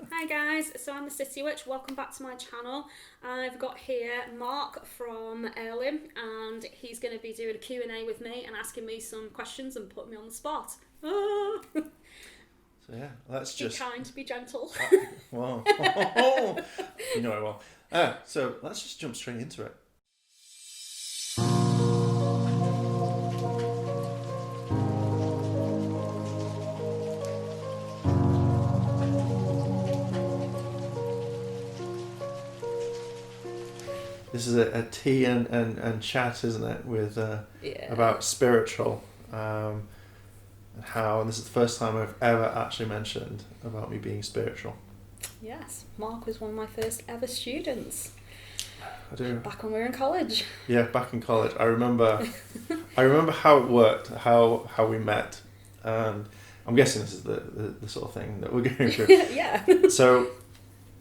Hi guys, so I'm the City Witch. Welcome back to my channel. I've got here Mark from Airlim, and he's going to be doing a Q&A with me and asking me some questions and putting me on the spot. Ah. So yeah, let's just... Be kind, be gentle. Wow. You know I will. So let's just jump straight into it. This is a tea and chat, isn't it, with about spiritual, and how, and this is the first time I've ever actually mentioned about me being spiritual. Yes, Mark was one of my first ever students. I do. Back when we were in college. Yeah, back in college. I remember how it worked, how we met, and I'm guessing this is the sort of thing that we're going through. Yeah. So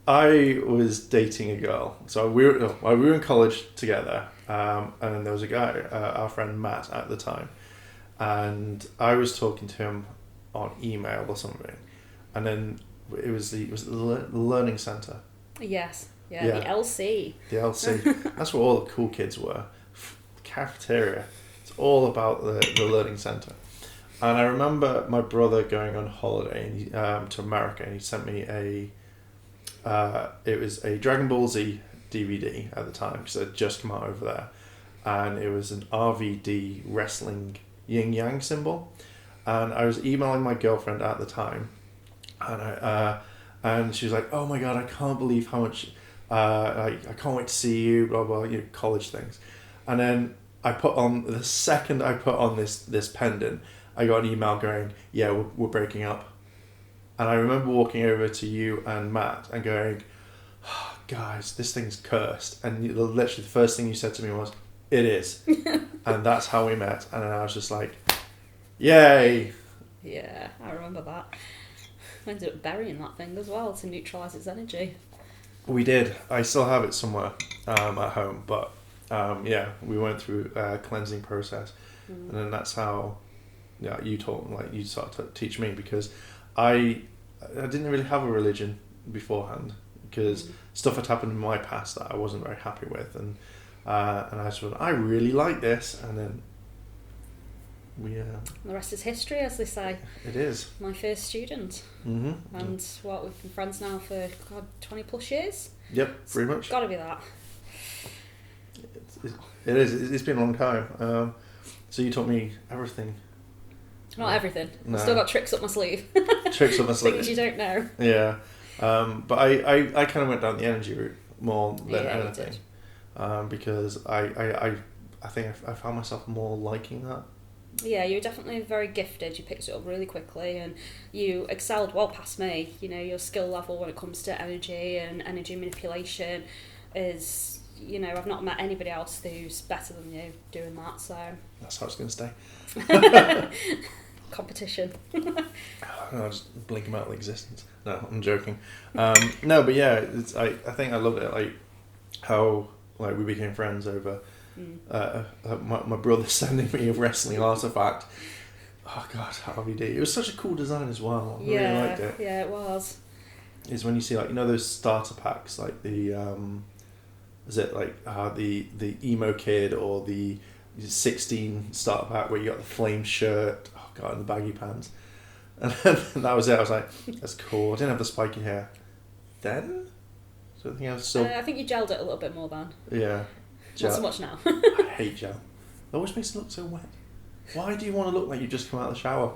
I was dating a girl. So we were in college together, and then there was a guy, our friend Matt at the time, and I was talking to him on email or something, and then it was the learning centre. Yes. Yeah, the LC. The LC. That's where all the cool kids were. The cafeteria. It's all about the learning centre. And I remember my brother going on holiday to America, and he sent me it was a Dragon Ball Z DVD at the time, because it had just come out over there. And it was an RVD wrestling yin yang symbol. And I was emailing my girlfriend at the time, and she was like, "Oh my god, I can't believe how much I can't wait to see you, blah blah," college things. And then the second I put on this pendant, I got an email going, "Yeah, we're breaking up." And I remember walking over to you and Matt and going, "Oh, guys, this thing's cursed." And literally the first thing you said to me was, "It is." And that's how we met. And then I was just like, yay. Yeah, I remember that. I ended up burying that thing as well to neutralise its energy. We did. I still have it somewhere at home. But yeah, we went through a cleansing process. And then that's how you started to teach me, because I didn't really have a religion beforehand, because stuff had happened in my past that I wasn't very happy with, and I just went, I really like this, and then the rest is history, as they say. It is. My first student. Mm-hmm. And we've been friends now for 20 plus years. Yep, pretty much. It's got to be that. It is. It's been a long time. So you taught me everything. Not everything. No. I've still got tricks up my sleeve. Tricks up my sleeve. Things you don't know. Yeah. But I kind of went down the energy route more than anything. Because I think I found myself more liking that. Yeah, you were definitely very gifted. You picked it up really quickly, and you excelled well past me. Your skill level when it comes to energy and energy manipulation is, I've not met anybody else who's better than you doing that. So that's how it's going to stay. Competition. I'll just blink them out of existence. No, I'm joking. No, but yeah, I think I loved it. Like how we became friends over my brother sending me a wrestling artifact. Oh god, RVD. It was such a cool design as well. I really liked it. Yeah, it was. Is when you see those starter packs, like the the emo kid, or the 16 starter pack where you got the flame shirt, oh god, and the baggy pants, and then that was it. I was like, that's cool. I didn't have the spiky hair then, so I think I was still. I think you gelled it a little bit more then. Yeah. Not so much now. I hate gel. It always makes it look so wet. Why do you want to look like you just come out of the shower?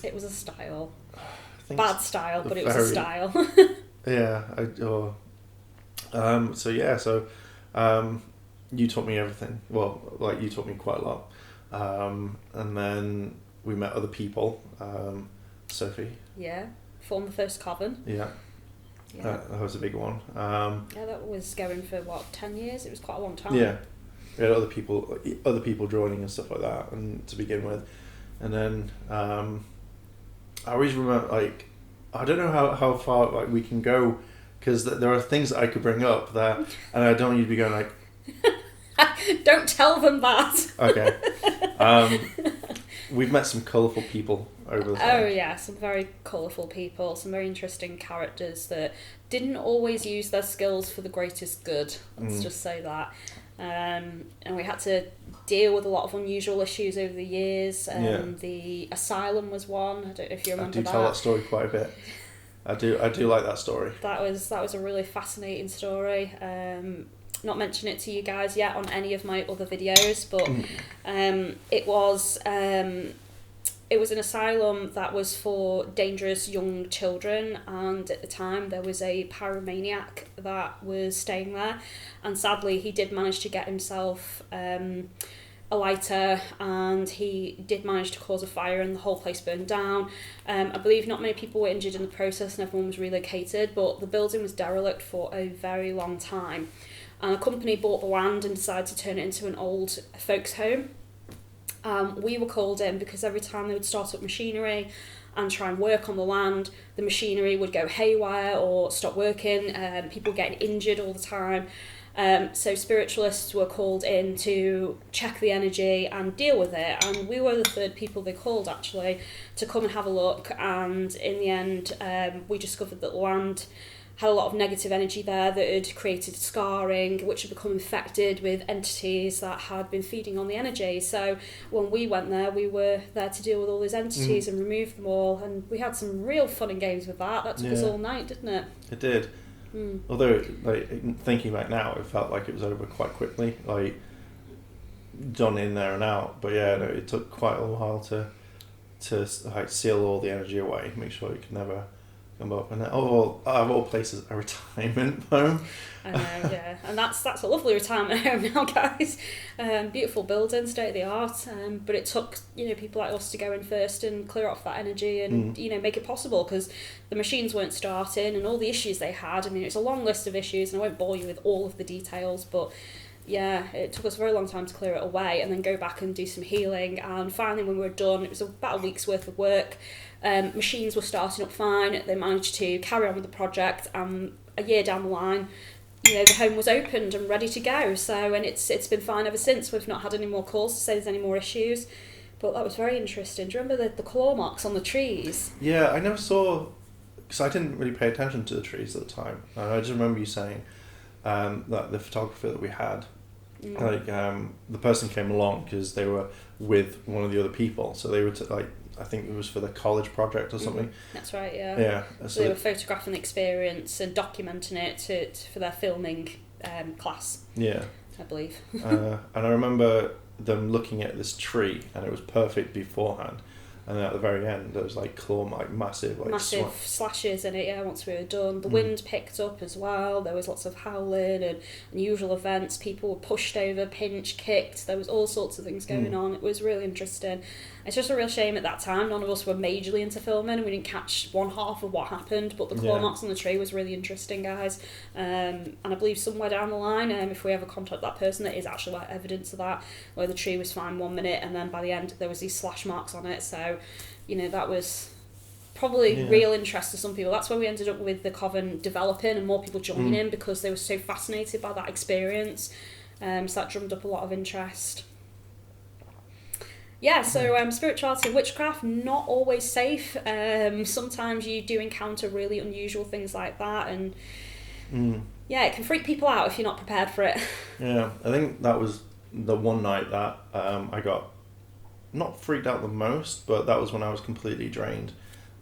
It was a style. Bad style, but it was a style. Yeah. So you taught me everything. Well, you taught me quite a lot. And then we met other people. Sophie. Yeah. Formed the first coven. Yeah. Yeah. That was a big one. Yeah, that was going for 10 years? It was quite a long time. Yeah. We had other people joining and stuff like that, and to begin with. And then I always remember, I don't know how far we can go, because there are things that I could bring up that, and I don't want you to be going like, don't tell them that. Okay. we've met some colourful people over the time. Oh yeah, some very colourful people, some very interesting characters that didn't always use their skills for the greatest good. Let's just say that. And we had to deal with a lot of unusual issues over the years. The asylum was one. I don't know if you remember that. I do tell that story quite a bit. I do like that story. That was a really fascinating story. Not mention it to you guys yet on any of my other videos, but it was an asylum that was for dangerous young children, and at the time there was a pyromaniac that was staying there, and sadly he did manage to get himself a lighter, and he did manage to cause a fire and the whole place burned down. I believe not many people were injured in the process and everyone was relocated, but the building was derelict for a very long time. And a company bought the land and decided to turn it into an old folks' home. We were called in because every time they would start up machinery and try and work on the land, the machinery would go haywire or stop working, people getting injured all the time. So spiritualists were called in to check the energy and deal with it, and we were the third people they called actually to come and have a look. And in the end, we discovered that the land had a lot of negative energy there that had created scarring, which had become infected with entities that had been feeding on the energy. So when we went there, we were there to deal with all those entities and remove them all, and we had some real fun and games with that. That took us all night, didn't it? It did. Although, like, thinking back now, it felt like it was over quite quickly, like done in there and out. But yeah, no, it took quite a while to like seal all the energy away, make sure it could never come up. And of all places, a retirement home. I know, yeah, and that's a lovely retirement home now, guys. Beautiful building, state of the art. But it took people like us to go in first and clear off that energy and make it possible, because the machines weren't starting and all the issues they had. I mean, it's a long list of issues, and I won't bore you with all of the details, but yeah, it took us a very long time to clear it away and then go back and do some healing. And finally, when we were done, it was about a week's worth of work. Machines were starting up fine. They managed to carry on with the project, and a year down the line, the home was opened and ready to go. So, and it's been fine ever since. We've not had any more calls to say there's any more issues. But that was very interesting. Do you remember the claw marks on the trees? Yeah, I never saw, because I didn't really pay attention to the trees at the time. I just remember you saying that the photographer that we had, the person came along because they were with one of the other people, so they were I think it was for the college project or something. That's right, yeah. Yeah. So they were photographing the experience and documenting it for their filming class. Yeah. I believe. And I remember them looking at this tree, and it was perfect beforehand. And then at the very end, there was massive slashes in it. Yeah, once we were done, the wind picked up as well. There was lots of howling and unusual events. People were pushed over, pinched, kicked. There was all sorts of things going on. It was really interesting. It's just a real shame at that time none of us were majorly into filming, and we didn't catch one half of what happened. But the claw marks on the tree was really interesting, guys. And I believe somewhere down the line, if we ever contact that person, there is actually evidence of that, where the tree was fine 1 minute, and then by the end there was these slash marks on it. So, that was probably real interest to some people. That's where we ended up with the coven developing and more people joining in, because they were so fascinated by that experience. So that drummed up a lot of interest. Yeah, so spirituality and witchcraft, not always safe. Sometimes you do encounter really unusual things like that, and it can freak people out if you're not prepared for it. Yeah, I think that was the one night that I got not freaked out the most, but that was when I was completely drained,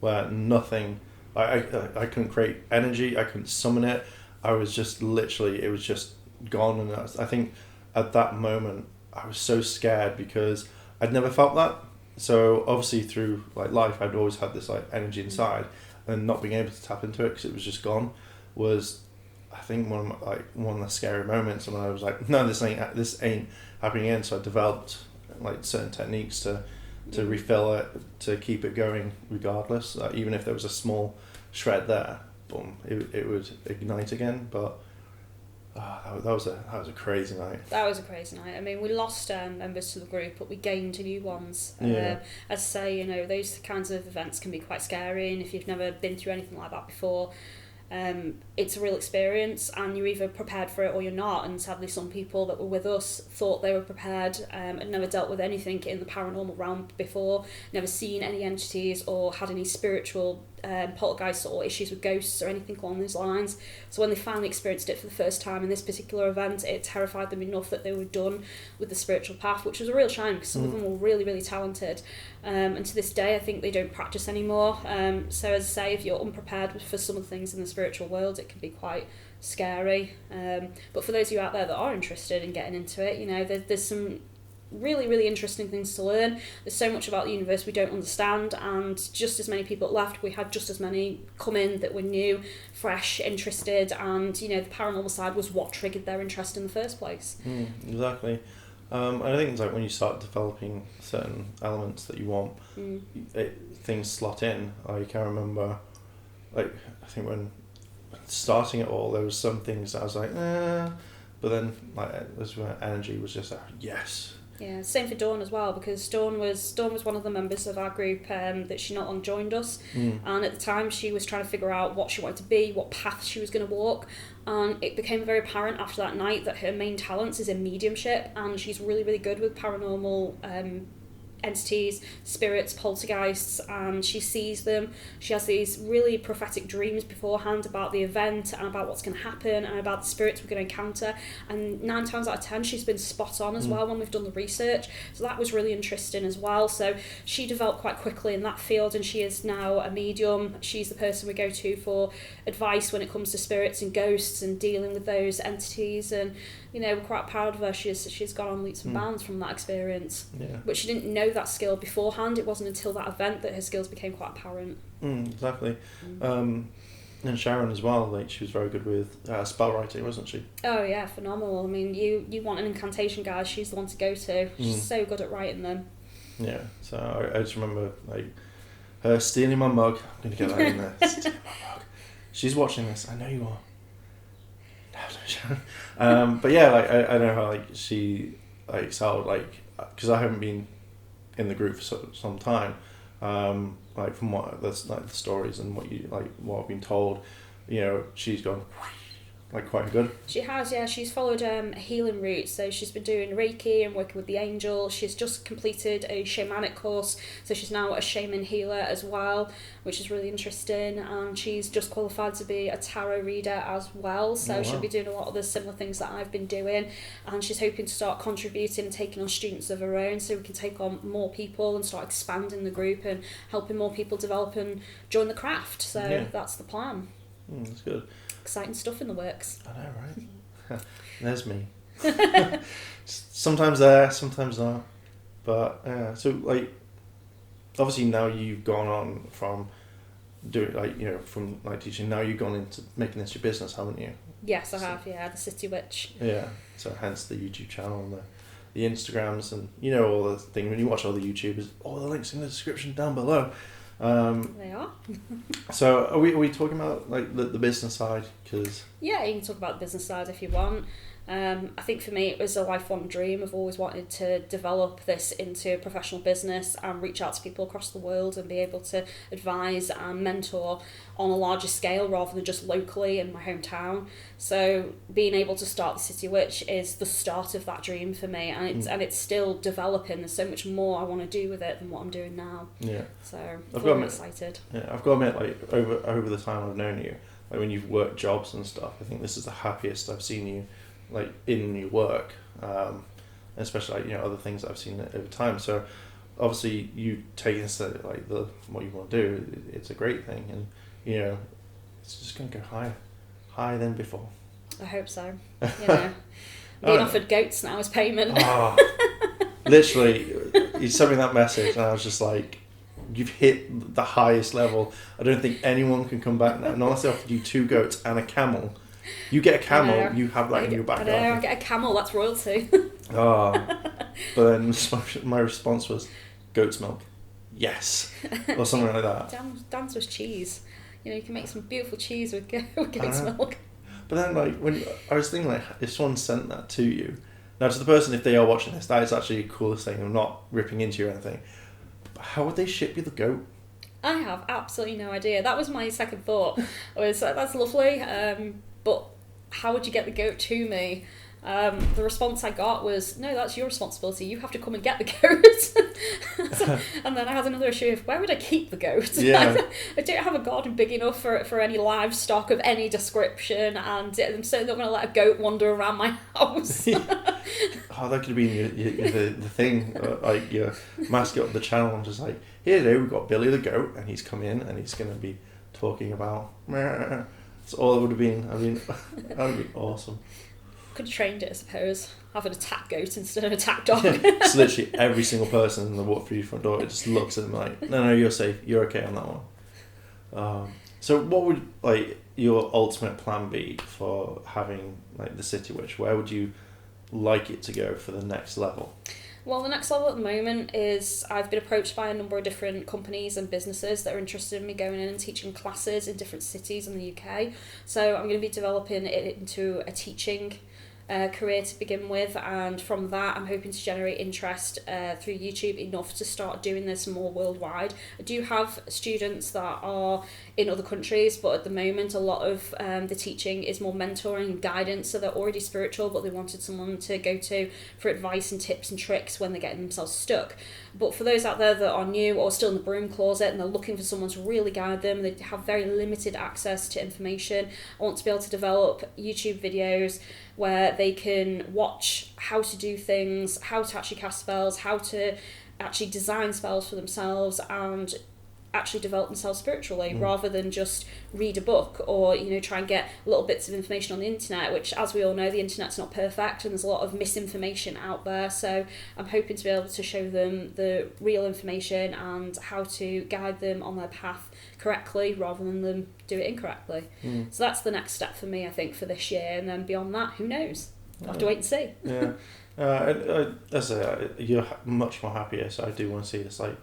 where nothing, I couldn't create energy, I couldn't summon it. I was just literally, it was just gone. And I think at that moment I was so scared because I'd never felt that. So obviously through life, I'd always had this energy inside, and not being able to tap into it because it was just gone was, I think, one of the scary moments. And when I was like, no, this ain't happening again. So I developed certain techniques to refill it, to keep it going regardless. Even if there was a small shred there, boom, it would ignite again. But that was a crazy night. That was a crazy night. I mean, we lost members to the group, but we gained new ones. As I say, those kinds of events can be quite scary, and if you've never been through anything like that before, it's a real experience, and you're either prepared for it or you're not. And sadly, some people that were with us thought they were prepared, and never dealt with anything in the paranormal realm before, never seen any entities or had any spiritual poltergeists or issues with ghosts or anything along those lines. So when they finally experienced it for the first time in this particular event, it terrified them enough that they were done with the spiritual path, which was a real shame because some of them were really, really talented. And to this day, I think they don't practice anymore. So as I say, if you're unprepared for some of the things in the spiritual world, it can be quite scary. But for those of you out there that are interested in getting into it, you know, there's some really, really interesting things to learn. There's so much about the universe we don't understand, and just as many people left, we had just as many come in that were new, fresh, interested, and, you know, the paranormal side was what triggered their interest in the first place. Exactly. I think it's like when you start developing certain elements that you want, things slot in. Like I remember, like I think when starting it all, there was some things that I was like, but then like this where energy was just like, yes. Yeah, same for Dawn as well, because Dawn was one of the members of our group that she not long joined us, and at the time she was trying to figure out what she wanted to be, what path she was going to walk, and it became very apparent after that night that her main talents is in mediumship, and she's really, really good with paranormal entities, spirits, poltergeists, and she sees them. She has these really prophetic dreams beforehand about the event and about what's going to happen and about the spirits we're going to encounter, and 9 times out of 10 she's been spot on as well when we've done the research, so that was really interesting as well. So she developed quite quickly in that field, and she is now a medium. She's the person we go to for advice when it comes to spirits and ghosts and dealing with those entities, and you know, we're quite proud of her. She's gone on leaps and bounds from that experience. Yeah. But she didn't know that skill beforehand. It wasn't until that event that her skills became quite apparent. Exactly. And Sharon as well, like she was very good with spell writing, wasn't she? Oh yeah, phenomenal. I mean, you want an incantation, guys, she's the one to go to. She's so good at writing them. Yeah, so I just remember like her stealing my mug. I'm going to get that in there. Stealing my mug. She's watching this. I know you are. But yeah, like I know how like she like excelled, like because I haven't been in the group for some time, like from what that's like the stories and what I've been told, you know, she's gone like quite good. She has, yeah. She's followed a healing route, so she's been doing Reiki and working with the angel. She's just completed a shamanic course, so she's now a shaman healer as well, which is really interesting. And she's just qualified to be a tarot reader as well, so she'll be doing a lot of the similar things that I've been doing. And she's hoping to start contributing and taking on students of her own, so we can take on more people and start expanding the group and helping more people develop and join the craft. So that's the plan. That's good. Exciting stuff in the works. I know, right? There's me. Sometimes there, sometimes not. But yeah, so like, obviously now you've gone on from doing like, you know, from like teaching, now you've gone into making this your business, haven't you? Yes, I have, yeah, the City Witch. Yeah, so hence the YouTube channel and the Instagrams and, you know, all the thing. When you watch all the YouTubers, all the links in the description down below. They are. So are we talking about like the business side? Cause yeah, you can talk about the business side if you want. I think for me it was a lifelong dream. I've always wanted to develop this into a professional business and reach out to people across the world and be able to advise and mentor on a larger scale rather than just locally in my hometown. So being able to start the City Witch is the start of that dream for me, and it's still developing. There's so much more I want to do with it than what I'm doing now. Yeah. So I'm excited. Yeah, I've got to admit, like over the time I've known you, like when you've worked jobs and stuff, I think this is the happiest I've seen you, like in your work, especially like, you know, other things that I've seen over time. So obviously you taking this like what you want to do, it's a great thing, and you know it's just going to go higher than before. I hope so. You know, being offered goats now as payment. Literally, you sent me that message and I was just like, you've hit the highest level. I don't think anyone can come back now. And unless they offered you 2 goats and a camel. You get a camel, you have that in your back garden. I get a camel, that's royalty. But then my response was, goat's milk. Yes. Or something like that. Dance with cheese. You know, you can make some beautiful cheese with goat's milk. But then, like, when I was thinking, like, if someone sent that to you, now to the person, if they are watching this, that is actually the coolest thing. I'm not ripping into you or anything. But how would they ship you the goat? I have absolutely no idea. That was my second thought. Was that's lovely, but how would you get the goat to me? The response I got was, no, that's your responsibility. You have to come and get the goat. And then I had another issue of, where would I keep the goat? Yeah. I don't have a garden big enough for any livestock of any description, and I'm certainly not going to let a goat wander around my house. Oh, that could have been the thing, like your mascot of the channel, just like, here today we've got Billy the goat, and he's come in and he's going to be talking about. That's all it would have been. I mean, that would be awesome. Could have trained it, I suppose. Have an attack goat instead of an attack dog. It's literally every single person in the walk through your front door, it just looks at them like, no, you're safe, you're okay on that one. So what would like your ultimate plan be for having like the City Witch? Where would you like it to go for the next level? Well, the next level at the moment is I've been approached by a number of different companies and businesses that are interested in me going in and teaching classes in different cities in the UK. So I'm going to be developing it into a teaching career to begin with, and from that I'm hoping to generate interest through YouTube enough to start doing this more worldwide. I do have students that are in other countries, but at the moment a lot of the teaching is more mentoring and guidance, so they're already spiritual but they wanted someone to go to for advice and tips and tricks when they're getting themselves stuck. But for those out there that are new or still in the broom closet and they're looking for someone to really guide them, they have very limited access to information, I want to be able to develop YouTube videos where they can watch how to do things, how to actually cast spells, how to actually design spells for themselves and actually develop themselves spiritually, rather than just read a book or try and get little bits of information on the internet, which, as we all know, the internet's not perfect and there's a lot of misinformation out there. So I'm hoping to be able to show them the real information and how to guide them on their path correctly rather than them do it incorrectly. So that's the next step for me, I think, for this year, and then beyond that, who knows? I'll have to wait and see. Yeah. As I say, you're much more happier, so I do want to see this. Like,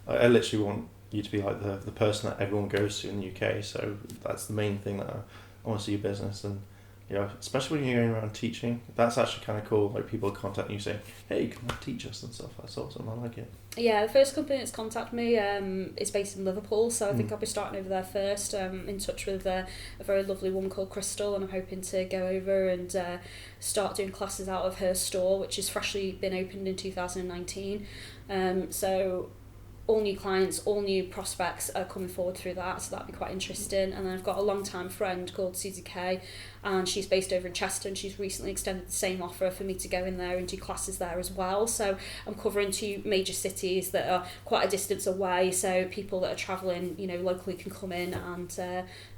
I literally want you to be like the person that everyone goes to in the UK, so that's the main thing that I want to see your business. And especially when you're going around teaching, that's actually kind of cool. Like, people contact you saying, hey, come and teach us and stuff. That's awesome. I like it. Yeah, the first company that's contacted me is based in Liverpool, so I think I'll be starting over there first. In touch with a very lovely woman called Crystal, and I'm hoping to go over and start doing classes out of her store, which has freshly been opened in 2019. So all new clients, all new prospects are coming forward through that, so that'd be quite interesting. And then I've got a long-time friend called Susie Kay, and she's based over in Chester, and she's recently extended the same offer for me to go in there and do classes there as well. So I'm covering 2 major cities that are quite a distance away, so people that are travelling, locally can come in and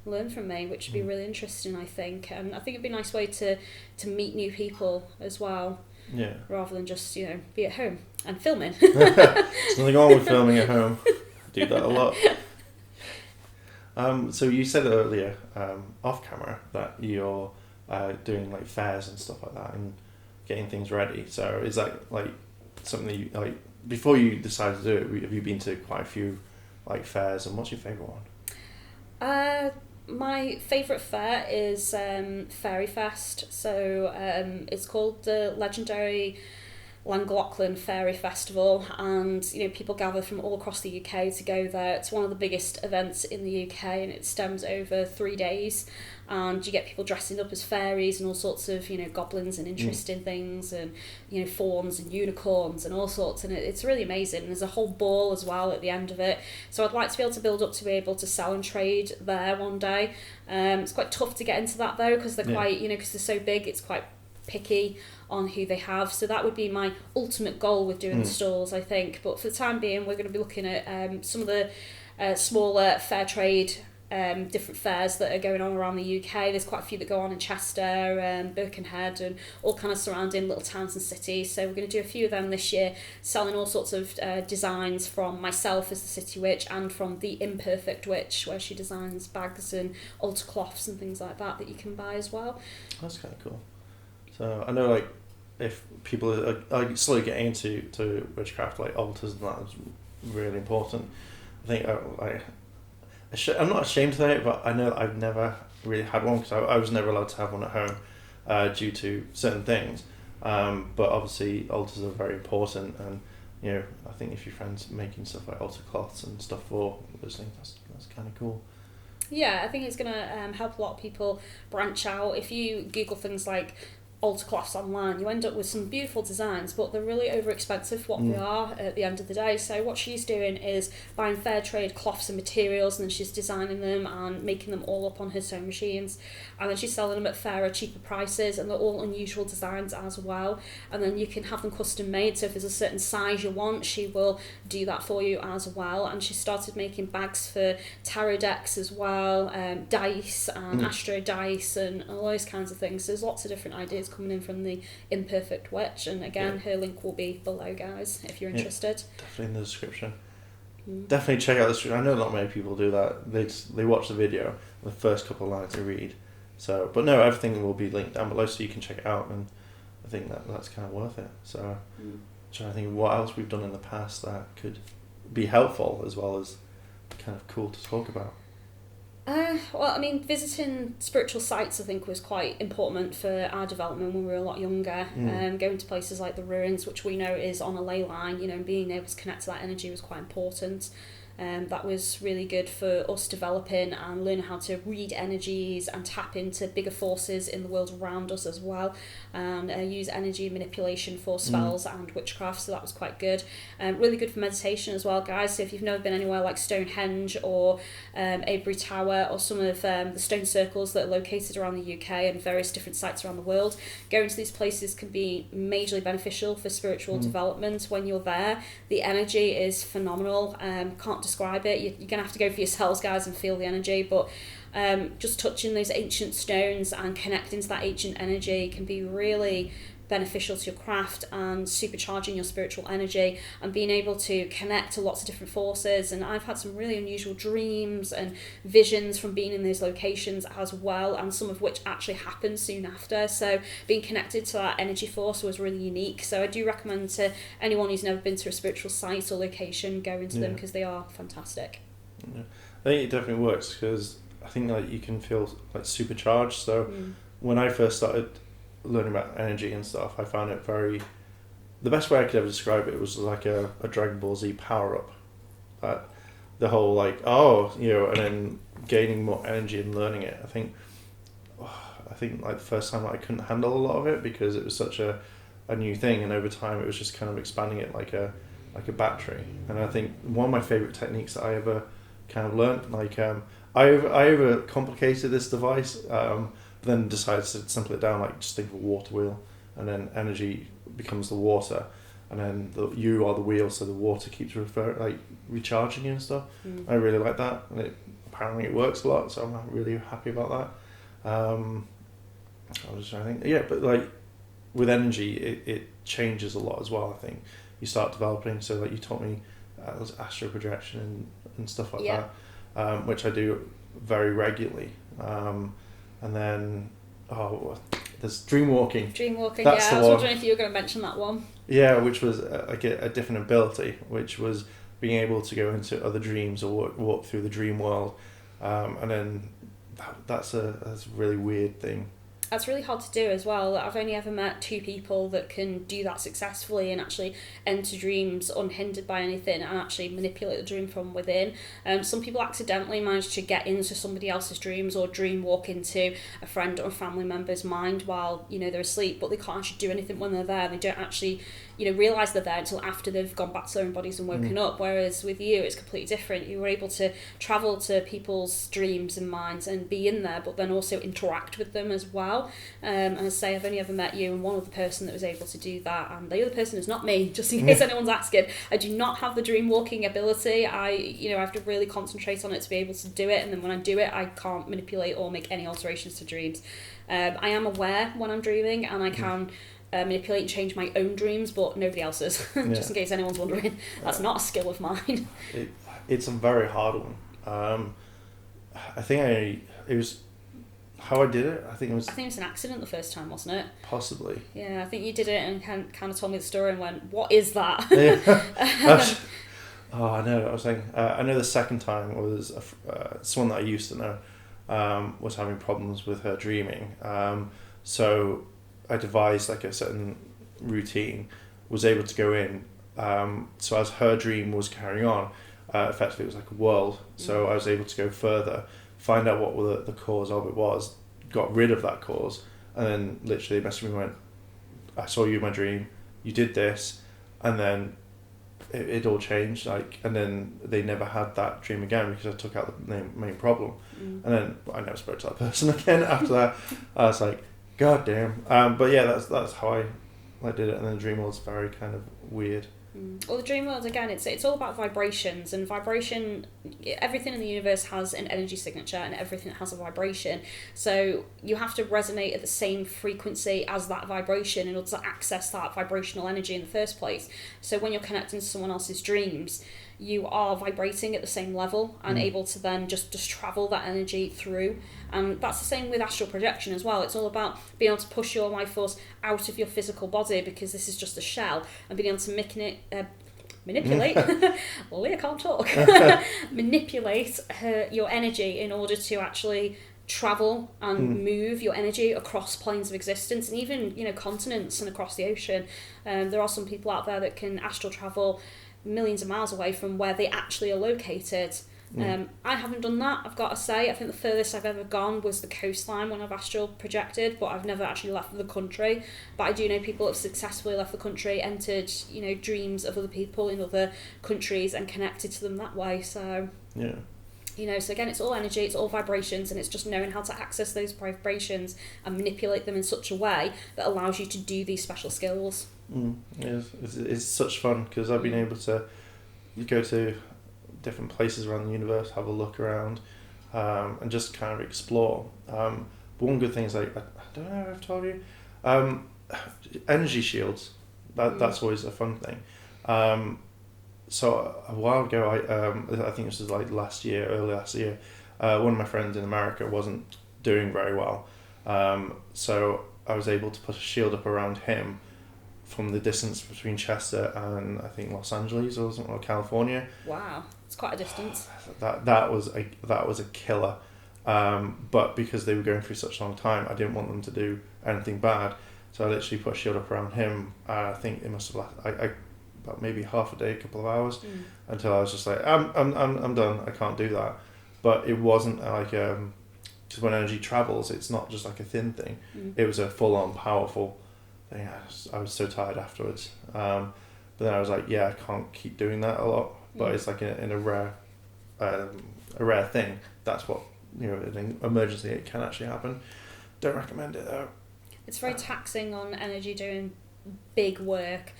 learn from me, which would be really interesting, I think. And I think it'd be a nice way to meet new people as well. Yeah. Rather than just, be at home and filming. There's nothing wrong with filming at home. I do that a lot. So you said earlier, off camera, that you're doing like fairs and stuff like that and getting things ready. So is that like something that you, like, before you decided to do it, have you been to quite a few like fairs, and what's your favourite one? My favourite fair is Fairy Fest. So it's called the legendary Llangollen Fairy Festival, and people gather from all across the UK to go there. It's one of the biggest events in the UK, and it stems over 3 days, and you get people dressing up as fairies and all sorts of goblins and interesting things, and fawns and unicorns and all sorts, and it's really amazing. And there's a whole ball as well at the end of it, so I'd like to be able to build up to be able to sell and trade there one day. It's quite tough to get into that though, because they're quite because they're so big, it's quite picky on who they have. So that would be my ultimate goal with doing the stalls, I think. But for the time being, we're going to be looking at some of the smaller fair trade different fairs that are going on around the UK. There's quite a few that go on in Chester, Birkenhead, and all kind of surrounding little towns and cities. So we're going to do a few of them this year, selling all sorts of designs from myself as the City Witch and from the Imperfect Witch, where she designs bags and altar cloths and things like that you can buy as well. That's kind of cool. So I know, like, if people are slowly getting into witchcraft, like altars and that is really important. I think I'm not ashamed to say it, but I know that I've never really had one, because I was never allowed to have one at home due to certain things. But obviously altars are very important, and I think if your friend's making stuff like altar cloths and stuff for those things, that's kind of cool. Yeah, I think it's going to help a lot of people branch out. If you Google things like altar cloths online, you end up with some beautiful designs, but they're really over expensive for what they are at the end of the day. So what she's doing is buying fair trade cloths and materials, and then she's designing them and making them all up on her sewing machines, and then she's selling them at fairer, cheaper prices, and they're all unusual designs as well. And then you can have them custom made, so if there's a certain size you want, she will do that for you as well. And she started making bags for tarot decks as well, dice and astro dice and all those kinds of things. So there's lots of different ideas coming in from the Imperfect Witch, and again, her link will be below, guys, if you're interested. Definitely in the description. Definitely check out the description. I know not many people do that. They watch the video, the first couple of lines they read. So, but no, everything will be linked down below, so you can check it out, and I think that's kind of worth it. So, trying to think of what else we've done in the past that could be helpful as well as kind of cool to talk about. Well, I mean, visiting spiritual sites I think was quite important for our development when we were a lot younger. Going to places like the ruins, which we know is on a ley line, and being able to connect to that energy was quite important. That was really good for us developing and learning how to read energies and tap into bigger forces in the world around us as well, and use energy manipulation for spells and witchcraft, so that was quite good. Really good for meditation as well, guys. So if you've never been anywhere like Stonehenge or Avebury Tower or some of the stone circles that are located around the UK and various different sites around the world, going to these places can be majorly beneficial for spiritual development. When you're there, the energy is phenomenal. Can't describe it. You're going to have to go for yourselves, guys, and feel the energy, but just touching those ancient stones and connecting to that ancient energy can be really beneficial to your craft and supercharging your spiritual energy and being able to connect to lots of different forces. And I've had some really unusual dreams and visions from being in those locations as well, and some of which actually happened soon after. So being connected to that energy force was really unique. So I do recommend to anyone who's never been to a spiritual site or location, go into them, because they are fantastic. I think it definitely works, because I think like you can feel like supercharged. So when I first started learning about energy and stuff, I found it the best way I could ever describe it was like a Dragon Ball Z power-up. The whole like, and then gaining more energy and learning it. I think like the first time I couldn't handle a lot of it because it was such a new thing, and over time it was just kind of expanding it like a battery. And I think one of my favorite techniques that I ever kind of learned, like I over complicated this device, then decided to simple it down, like just think of a water wheel, and then energy becomes the water, and then you are the wheel, so the water keeps recharging you and stuff. I really like that, and apparently it works a lot, so I'm really happy about that. I was just trying to think, but like with energy, it changes a lot as well. I think you start developing, so like you taught me astral projection and stuff like that, which I do very regularly. And then, there's dream walking. That's I was wondering if you were going to mention that one. Yeah, which was like a different ability, which was being able to go into other dreams or walk through the dream world. And then that's a really weird thing. That's really hard to do as well. I've only ever met 2 people that can do that successfully and actually enter dreams unhindered by anything and actually manipulate the dream from within. Some people accidentally manage to get into somebody else's dreams or dream walk into a friend or a family member's mind while they're asleep, but they can't actually do anything when they're there. They don't actually realise they're there until after they've gone back to their own bodies and woken up. Whereas with you, it's completely different. You were able to travel to people's dreams and minds and be in there, but then also interact with them as well. And I say, I've only ever met you and one other person that was able to do that, and the other person is not me, just in case anyone's asking. I do not have the dream walking ability. I have to really concentrate on it to be able to do it, and then when I do it, I can't manipulate or make any alterations to dreams. I am aware when I'm dreaming, and I can manipulate and change my own dreams, but nobody else's. Just in case anyone's wondering, that's not a skill of mine. It's a very hard one. I think it was how I did it. I think it was an accident the first time, wasn't it? Possibly. Yeah, I think you did it and kind of told me the story and went, "What is that?" I know. I was saying. I know the second time was someone that I used to know was having problems with her dreaming. So I devised like a certain routine. Was able to go in So as her dream was carrying on, effectively it was like a world. So I was able to go further, find out what the cause of it was, got rid of that cause, and then literally messaged me and went, I saw you in my dream, you did this, and then it all changed, like, and then they never had that dream again because I took out the main problem. And then I never spoke to that person again after that. I was like, God damn. But yeah, that's how I did it, and then the dream was very kind of weird. Well, the dream world, again, it's all about vibrations, and vibration, everything in the universe has an energy signature and everything has a vibration. So you have to resonate at the same frequency as that vibration in order to access that vibrational energy in the first place. So when you're connecting to someone else's dreams, you are vibrating at the same level and able to then just travel that energy through. And that's the same with astral projection as well. It's all about being able to push your life force out of your physical body, because this is just a shell, and being able to manipulate Leah can't talk manipulate your energy in order to actually travel and move your energy across planes of existence, and even continents and across the ocean. There are some people out there that can astral travel millions of miles away from where they actually are located. I haven't done that, I've got to say. I think the furthest I've ever gone was the coastline when I've astral projected, but I've never actually left the country. But I do know people that have successfully left the country, entered dreams of other people in other countries and connected to them that way. So so again, it's all energy, it's all vibrations, and it's just knowing how to access those vibrations and manipulate them in such a way that allows you to do these special skills. It's such fun because I've been able to go to different places around the universe, have a look around, and just kind of explore. But one good thing is, like, I don't know if I've told you, energy shields. That's always a fun thing. So a while ago, I think this was like early last year, one of my friends in America wasn't doing very well. So I was able to put a shield up around him from the distance between Chester and I think Los Angeles or something, or California. Wow, it's quite a distance. That was a killer. But because they were going through such a long time, I didn't want them to do anything bad. So I literally put a shield up around him. I think it must have lasted about maybe half a day, a couple of hours, until I was just like, I'm done. I can't do that. But it wasn't like because when energy travels, it's not just like a thin thing. It was a full on powerful thing. I was so tired afterwards. But then I was like, I can't keep doing that a lot. But it's like in a rare thing. That's what in an emergency it can actually happen. Don't recommend it though. It's very taxing on energy doing big work.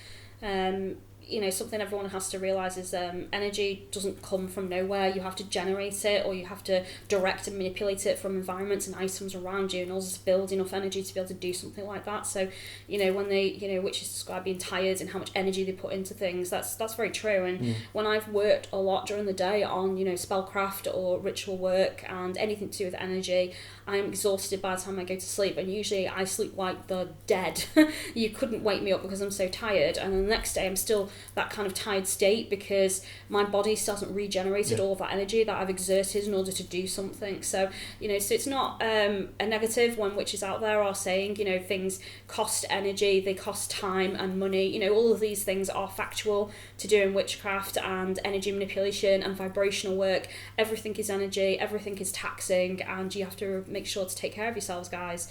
Something everyone has to realise is energy doesn't come from nowhere. You have to generate it, or you have to direct and manipulate it from environments and items around you in order to build enough energy to be able to do something like that. So, when they, witches describe being tired and how much energy they put into things, that's very true. And when I've worked a lot during the day on, spellcraft or ritual work and anything to do with energy, I'm exhausted by the time I go to sleep, and usually I sleep like the dead. You couldn't wake me up because I'm so tired, and then the next day I'm still that kind of tired state because my body still hasn't regenerated all of that energy that I've exerted in order to do something. So, so it's not a negative when witches out there are saying, things cost energy, they cost time and money. All of these things are factual to do in witchcraft and energy manipulation and vibrational work. Everything is energy, everything is taxing, and you have to make sure to take care of yourselves, guys.